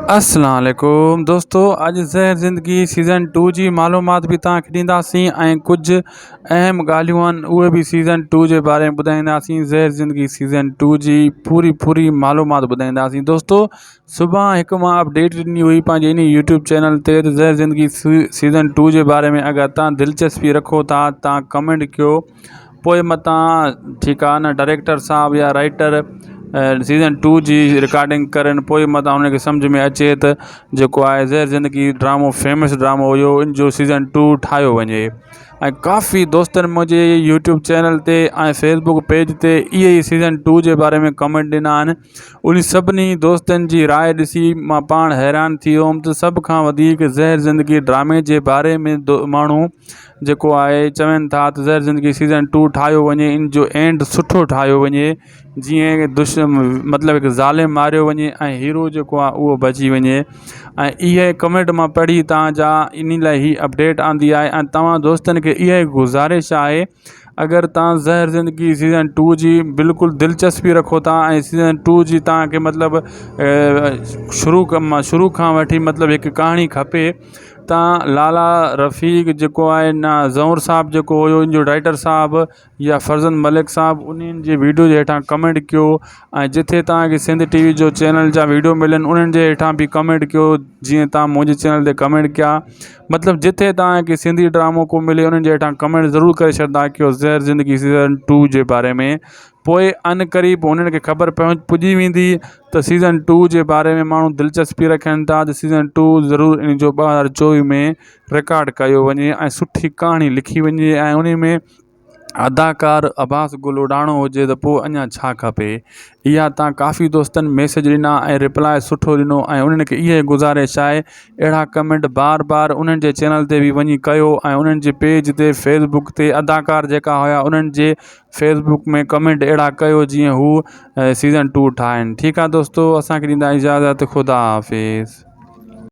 अस्सलाम वालेकुम दोस्तों, अॼु ज़हर ज़िंदगी सीज़न 2 जी मालूमात भी तव्हांखे ॾींदासीं ऐं कुझु अहम ॻाल्हियूं आहिनि उहे बि सीज़न 2 जे बारे में ॿुधाईंदासीं। ज़हर ज़िंदगी सीज़न 2 जी पूरी मालूमात ॿुधाईंदासीं। दोस्तों, सुभाणे हिकु मां अपडेट ॾिनी हुई पंहिंजे इन यूट्यूब चैनल ते त ज़हर ज़िंदगी सीज़न 2 जे बारे में अगरि तव्हां दिलचस्पी रखो था तव्हां कमेंट कयो, पोइ मतां ठीकु आहे न डायरेक्टर साहब या राइटर सीज़न 2 जी रिकॉर्डिंग करनि, पोइ मतां उनखे सम्झ में अचे त जेको आहे ज़हर ज़िंदगी ड्रामो फेमस ड्रामो हुयो इन जो सीज़न 2 ठाहियो वञे। ऐं काफ़ी दोस्तनि मुंहिंजे यूट्यूब चैनल ते ऐं फेसबुक पेज ते इहे ई सीज़न 2 जे बारे में कमेंट ॾिना आहिनि। उन सभिनी दोस्तनि जी राय ॾिसी मां पाण हैरान थी वियो हुउमि त सभ खां वधीक ज़हर ज़िंदगी ड्रामे जे बारे में माण्हू जेको आहे चवनि था त ज़हर ज़िंदगी सीज़न 2 ठाहियो वञे, इन जो एंड सुठो ठाहियो वञे, जीअं मतिलबु हिकु ज़ालिम मारियो वञे ऐं हीरो जेको आहे उहो बची वञे। ऐं इहे कमेंट मां पढ़ी तव्हांजा इन लाइ ही अपडेट आंदी आहे। ऐं तव्हां दोस्तनि खे इहा गुज़ारिश आहे, अगरि तव्हां ज़हर ज़िंदगी सीज़न 2 जी बिल्कुलु दिलचस्पी रखो था ऐं सीज़न 2 जी तव्हांखे मतिलबु शुरू खां वठी मतिलबु हिकु कहाणी खपे, तव्हां लाला रफ़ीक जेको आहे न ज़ऊर साहब जेको हुयो इन जो राइटर साहब या फरज़ंद मलिक साहब उन्हनि जे वीडियो जे हेठां कमेंट कयो। ऐं जिथे तव्हांखे सिंध टीवी जो चैनल जा वीडियो मिलनि उन्हनि जे हेठां बि कमेंट कयो, जीअं तव्हां मुंहिंजे चैनल ते कमेंट कया। मतिलबु जिथे तव्हांखे सिंधी ड्रामो को मिले उन्हनि जे हेठां कमेंट ज़रूरु करे छॾंदा कयो ज़हर ज़िंदगी सीज़न 2 जे बारे में। पोइ अनक़रीब उन्हनि खे ख़बर पुॼी वेंदी त सीज़न 2 जे बारे में माण्हू दिलचस्पी रखनि था त सीज़न 2 ज़रूरु इन जो 2024 में रिकॉर्ड कयो वञे ऐं सुठी कहाणी लिखी वञे ऐं उन में अदाकार अब्बास गुल उॾाणो हुजे त पोइ अञा छा खपे। इहा तव्हां काफ़ी दोस्तनि मैसेज ॾिना ऐं रिप्लाए सुठो ॾिनो ऐं उन्हनि खे इहा गुज़ारिश आहे अहिड़ा कमेंट बार उन्हनि जे चैनल ते बि वञी कयो ऐं उन्हनि जे पेज ते फेसबुक ते अदाकार जेका हुया उन्हनि जे फेसबुक में कमेंट अहिड़ा कयो जीअं हू सीज़न 2 ठाहिनि। ठीकु आहे दोस्तों, असांखे ॾींदा इजाज़त, ख़ुदा हाफ़िज़।